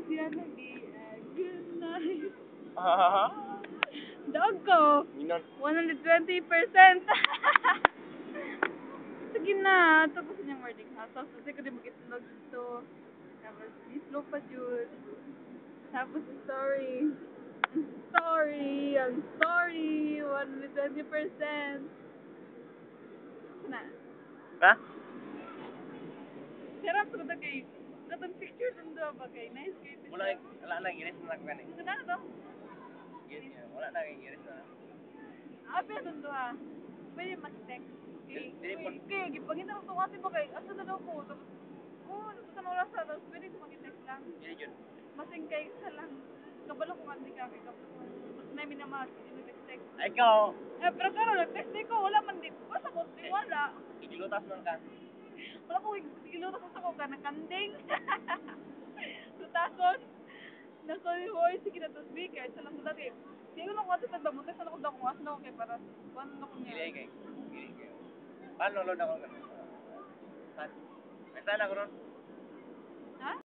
Diyan na be good night. Ah. Dog ko. Minon. 120%. Sige na. Tapos niyang wording ha. Tapos kasi ko din mag-itlog dito. Tapos, slow pa yun. Tapos, sorry. I'm sorry. 120%. Na. Ha? Sarap ko na kay. Katong picture ng doon ba kay? Nice kay picture. Wala na giris na ako Gusto na to? Wala na giris na. Abi doon to ha. Pwede mag-text. Telepon. Okay, gipangita ko kasi ba kay asa na daw ko. Tapos, sa oras na tapos pwede ko mag-text lang. Yun. Masing kay isa lang. Kabalo ko nga di ka kay kapag na minamahal ko nag-text. Ikaw, Pero karon nag-text ko wala man di. Basta mo wala. igilutas man ka. Wala ko ilutas sa ko ka nakanding. Tutason. Nakoni voice sige na to speaker sa lang dati. Di ko lang ko sa mo sa ko daw ko asno kay para paano ko niya. Gili kay. Paano lo na ko? Saan? May sana ko ron.